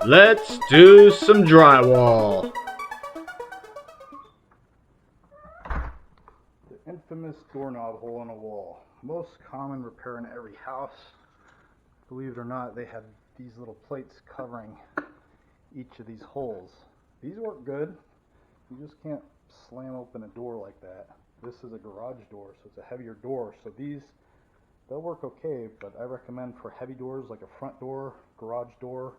Let's do some drywall. The infamous doorknob hole in a wall. Most common repair in every house. Believe it or not, they have these little plates covering each of these holes. These work good. You just can't slam open a door like that. This is a garage door, so it's a heavier door. So they'll work okay, but I recommend for heavy doors like a front door, garage door,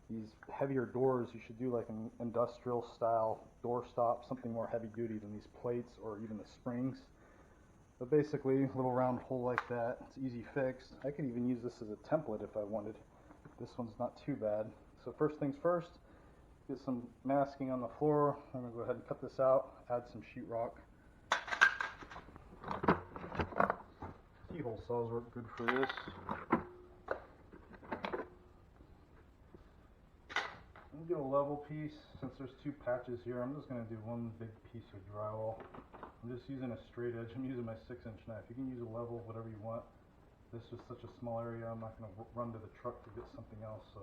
these heavier doors, you should do like an industrial style door stop, something more heavy duty than these plates or even the springs. But basically, a little round hole like that, it's easy fix. I could even use this as a template if I wanted. This one's not too bad. So first things first, get some masking on the floor. I'm going to go ahead and cut this out, add some sheetrock. Keyhole saws work good for this. I'm going to get a level piece. Since there's two patches here, I'm just going to do one big piece of drywall. I'm just using a straight edge. I'm using my 6-inch knife. You can use a level, whatever you want. This is such a small area, I'm not going to run to the truck to get something else, so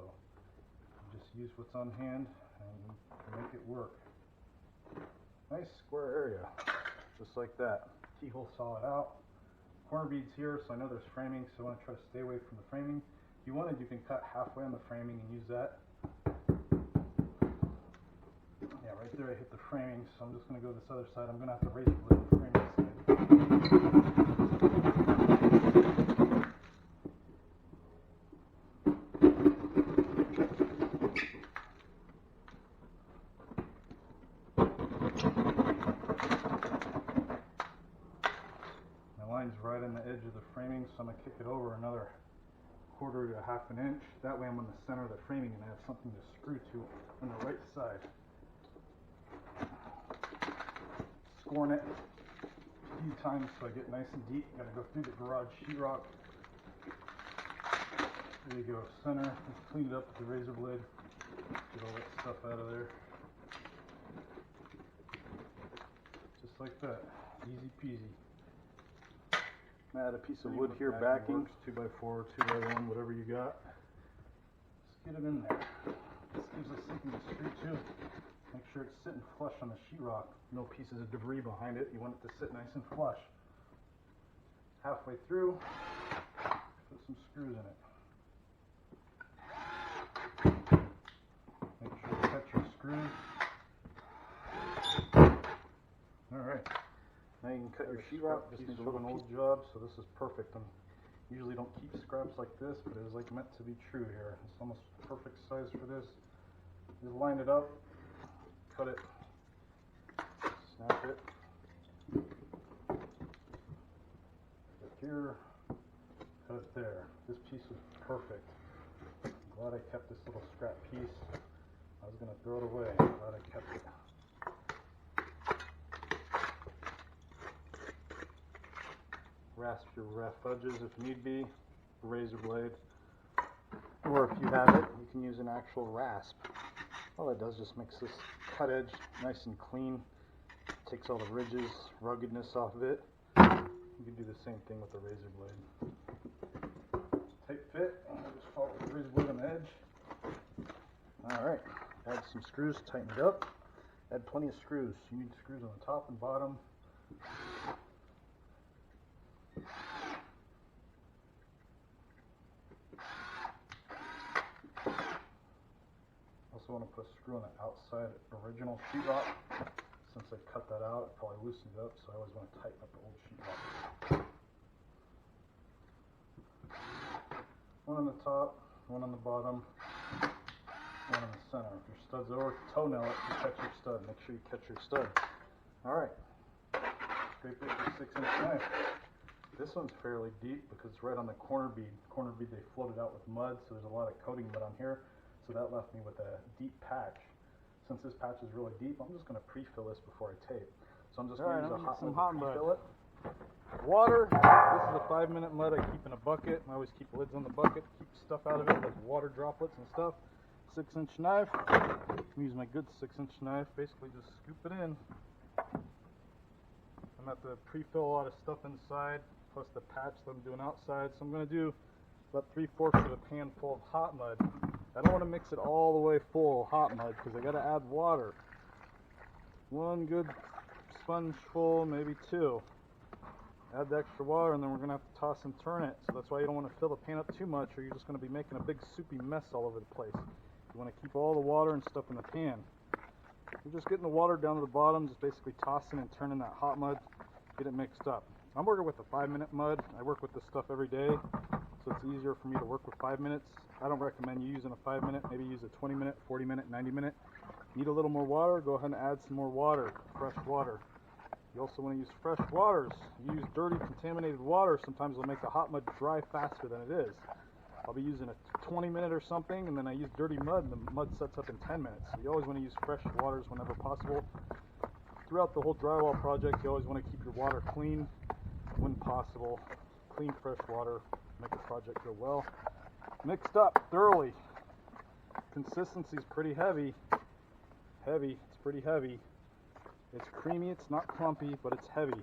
just use what's on hand and make it work. Nice square area, just like that. Keyhole saw it out. Corner beads here, so I know there's framing, so I want to try to stay away from the framing. If you wanted, you can cut halfway on the framing and use that. Yeah, right there I hit the framing, so I'm just going to go this other side. I'm going to have to raise the blade and frame this side. My line's right on the edge of the framing, so I'm going to kick it over another 1/4 to 1/2 inch. That way I'm in the center of the framing and I have something to screw to on the right side. Scoring it a few times so I get nice and deep. Gotta go through the garage sheetrock. There you go, center. Just clean it up with the razor blade. Get all that stuff out of there. Just like that. Easy peasy. Add a piece of wood here, backing, 2x4, 2x1, whatever you got. Just get it in there. This gives us something to screw to. Make sure it's sitting flush on the sheetrock. No pieces of debris behind it. You want it to sit nice and flush. Halfway through, put some screws in it. Make sure you cut your screws. Alright. Now you can cut your sheetrock. This is an old job, so this is perfect. I usually don't keep scraps like this, but it is like meant to be true here. It's almost perfect size for this. Just line it up, cut it, snap it. Cut here, cut it there. This piece is perfect. I'm glad I kept this little scrap piece. I was going to throw it away. I'm glad I kept it. Rasp your rough edges if need be, razor blade, or if you have it, you can use an actual rasp. All it does just makes this cut edge nice and clean, takes all the ridges, ruggedness off of it. You can do the same thing with the razor blade. Tight fit, I'll just follow the razor blade on the edge. Alright, add some screws, tighten it up. Add plenty of screws. You need screws on the top and bottom. Also want to put a screw on the outside original sheetrock. Since I cut that out, it probably loosened it up, so I always want to tighten up the old sheetrock. One on the top, one on the bottom, one in the center. If your stud's over, toenail it to catch your stud. Make sure you catch your stud. Alright. Scrape it with a 6-inch knife. This one's fairly deep because it's right on the corner bead. Corner bead they floated out with mud, so there's a lot of coating mud on here. So that left me with a deep patch. Since this patch is really deep, I'm just going to pre-fill this before I tape. So I'm just going to use a hot mud to pre-fill it. Water. This is a 5-minute mud I keep in a bucket. I always keep lids on the bucket to keep stuff out of it, like water droplets and stuff. 6-inch knife. I'm using my good 6-inch knife. Basically just scoop it in. I'm going to have to pre-fill a lot of stuff inside, plus the patch that I'm doing outside. So I'm going to do about 3/4 of a pan full of hot mud. I don't want to mix it all the way full of hot mud because I got to add water. One good sponge full, maybe two. Add the extra water, and then we're going to have to toss and turn it. So that's why you don't want to fill the pan up too much, or you're just going to be making a big soupy mess all over the place. You want to keep all the water and stuff in the pan. You're just getting the water down to the bottom, just basically tossing and turning that hot mud, get it mixed up. I'm working with a 5-minute mud. I work with this stuff every day, so it's easier for me to work with 5 minutes. I don't recommend you using a 5-minute, maybe use a 20-minute, 40-minute, 90-minute. Need a little more water, go ahead and add some more water, fresh water. You also want to use fresh waters. You use dirty, contaminated water, sometimes it'll make the hot mud dry faster than it is. I'll be using a 20-minute or something, and then I use dirty mud, and the mud sets up in 10 minutes. So you always want to use fresh waters whenever possible. Throughout the whole drywall project, you always want to keep your water clean when possible. Clean, fresh water, make the project go well. Mixed up thoroughly. Consistency is pretty heavy. It's pretty heavy. It's creamy, it's not clumpy, but it's heavy.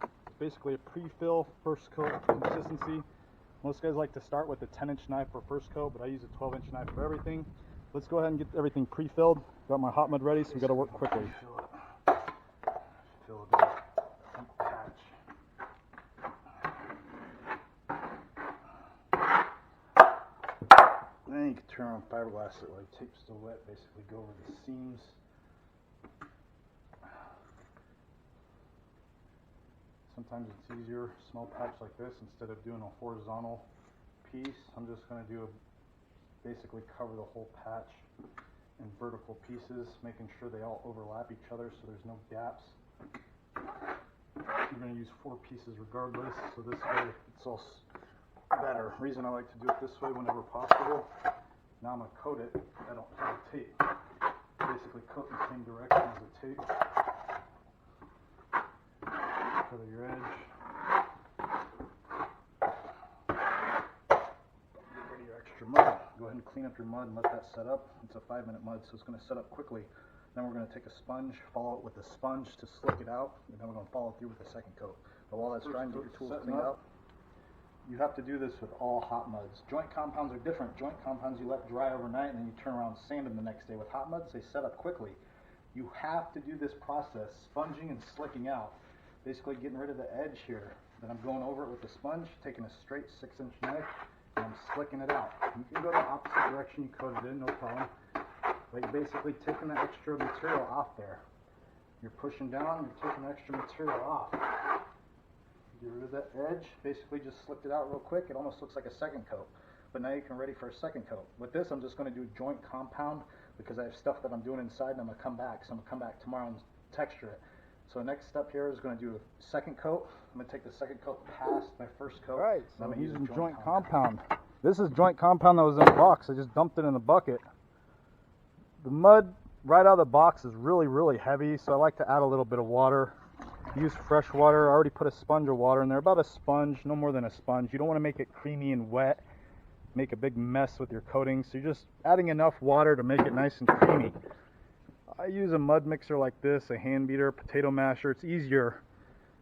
It's basically a pre-fill first coat consistency. Most guys like to start with a 10-inch knife for first coat, but I use a 12-inch knife for everything. Let's go ahead and get everything pre-filled. Got my hot mud ready, so we got to work quickly. Fill a good deep patch. Then you can turn on fiberglass that way, tape's still wet, basically go over the seams. Sometimes it's easier, small patch like this, instead of doing a horizontal piece, I'm just going to basically cover the whole patch in vertical pieces, making sure they all overlap each other so there's no gaps. You're going to use 4 pieces regardless, so this way it's all better. The reason I like to do it this way whenever possible, now I'm going to coat it, I don't have tape. Basically coat the same direction as the tape. Cover your edge. Get rid of your extra mud. Go ahead and clean up your mud and let that set up. It's a 5-minute mud, so it's going to set up quickly. Then we're going to take a sponge, follow it with a sponge to slick it out, and then we're going to follow through with the second coat. But while that's drying, get your tools cleaned out. You have to do this with all hot muds. Joint compounds are different. Joint compounds you let dry overnight, and then you turn around and sand them the next day. With hot muds, they set up quickly. You have to do this process, sponging and slicking out. Basically getting rid of the edge here. Then I'm going over it with the sponge, taking a straight 6-inch knife, and I'm slicking it out. You can go the opposite direction you coated in, no problem. But you're basically taking the extra material off there. You're pushing down, you're taking the extra material off. Get rid of that edge, basically just slicked it out real quick. It almost looks like a second coat. But now you can ready for a second coat. With this, I'm just going to do joint compound because I have stuff that I'm doing inside and I'm going to come back. So I'm going to come back tomorrow and texture it. So next step here is going to do a second coat. I'm going to take the second coat past my first coat. Alright, so I'm I'm using joint compound. This is joint compound that was in a box. I just dumped it in the bucket. The mud right out of the box is really, really heavy, so I like to add a little bit of water. Use fresh water. I already put a sponge of water in there, about a sponge, no more than a sponge. You don't want to make it creamy and wet, make a big mess with your coating, so you're just adding enough water to make it nice and creamy. I use a mud mixer like this, a hand beater, potato masher. It's easier.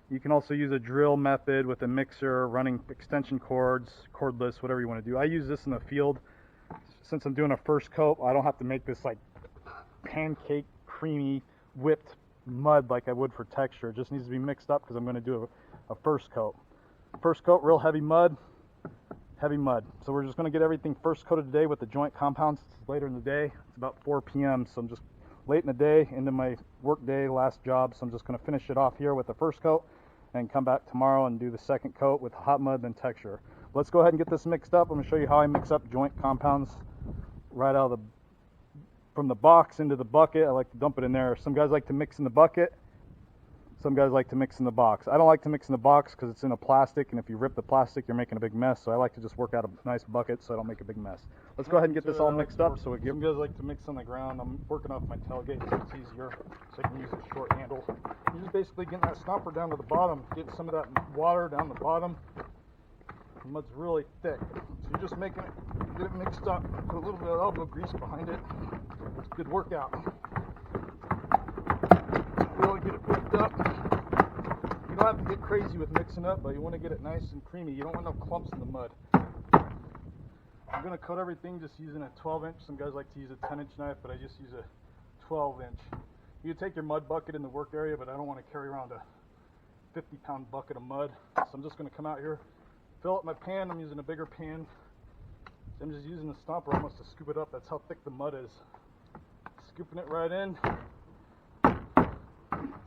You can also use a drill method with a mixer, running extension cords, cordless, whatever you want to do. I use this in the field. Since I'm doing a first coat, I don't have to make this like pancake, creamy, whipped mud like I would for texture. It just needs to be mixed up because I'm going to do a first coat. First coat, real heavy mud. So we're just going to get everything first coated today with the joint compounds. It's later in the day. It's about 4 p.m. So I'm just late in the day, into my work day, last job. So I'm just going to finish it off here with the first coat and come back tomorrow and do the second coat with hot mud and texture. Let's go ahead and get this mixed up. I'm going to show you how I mix up joint compounds right out of from the box into the bucket. I like to dump it in there. Some guys like to mix in the bucket. Some guys like to mix in the box. I don't like to mix in the box because it's in a plastic, and if you rip the plastic, you're making a big mess. So I like to just work out a nice bucket so I don't make a big mess. Let's go ahead and get this all mixed up. So Some guys like to mix on the ground. I'm working off my tailgate so it's easier, so I can use a short handle. You're just basically getting that stopper down to the bottom, getting some of that water down the bottom. The mud's really thick, so you're just making it, get it mixed up, put a little bit of elbow grease behind it. It's a good workout. Really get it picked up. You don't have to get crazy with mixing up, but you want to get it nice and creamy. You don't want no clumps in the mud. I'm going to coat everything just using a 12-inch. Some guys like to use a 10-inch knife, but I just use a 12-inch. You can take your mud bucket in the work area, but I don't want to carry around a 50-pound bucket of mud. So I'm just going to come out here, fill up my pan. I'm using a bigger pan. So I'm just using the stomper almost to scoop it up. That's how thick the mud is. Scooping it right in.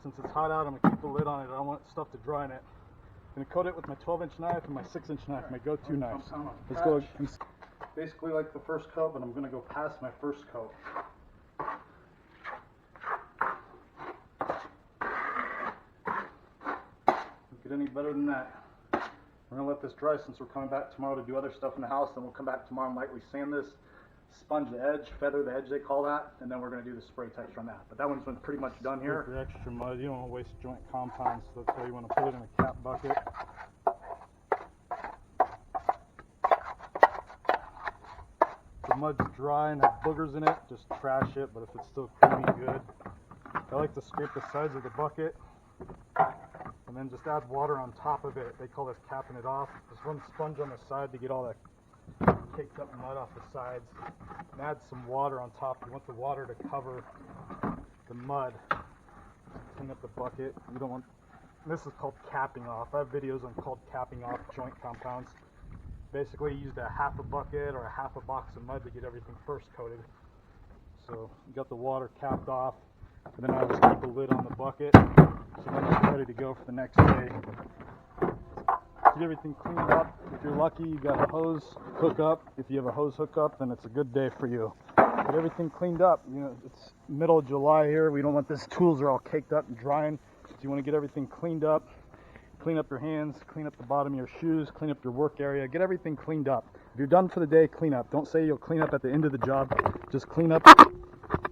Since it's hot out, I'm going to keep the lid on it. I don't want stuff to dry in it. I'm going to coat it with my 12-inch knife and my 6-inch knife, my go-to knives. Let's go. Basically like the first coat, but I'm going to go past my first coat. Don't get any better than that. We're going to let this dry since we're coming back tomorrow to do other stuff in the house. Then we'll come back tomorrow and lightly sand this, sponge the edge, feather the edge they call that, and then we're going to do the spray texture on that. But that one's been pretty much done here. For extra mud, you don't want to waste joint compounds, so that's why you want to put it in a cap bucket. The mud's dry and has boogers in it, just trash it, but if it's still creamy, good. I like to scrape the sides of the bucket and then just add water on top of it. They call this capping it off. Just run sponge on the side to get all that caked up mud off the sides, and add some water on top. You want the water to cover the mud. Clean up the bucket. You don't want, this is called capping off. I have videos on called capping off joint compounds. Basically, you used a half a bucket or a half a box of mud to get everything first coated. So you got the water capped off, and then I just keep the lid on the bucket, so then it's ready to go for the next day. Get everything cleaned up. If you're lucky, you got a hose hookup. If you have a hose hookup, then it's a good day for you. Get everything cleaned up. You know, it's middle of July here. We don't want this tools are all caked up and drying. So you want to get everything cleaned up. Clean up your hands, clean up the bottom of your shoes, clean up your work area, get everything cleaned up. If you're done for the day, clean up. Don't say you'll clean up at the end of the job. Just clean up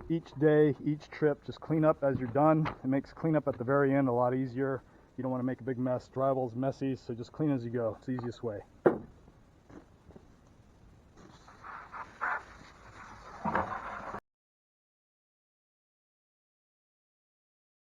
each day, each trip. Just clean up as you're done. It makes cleanup at the very end a lot easier. You don't want to make a big mess. Drywall's messy, so just clean as you go. It's the easiest way.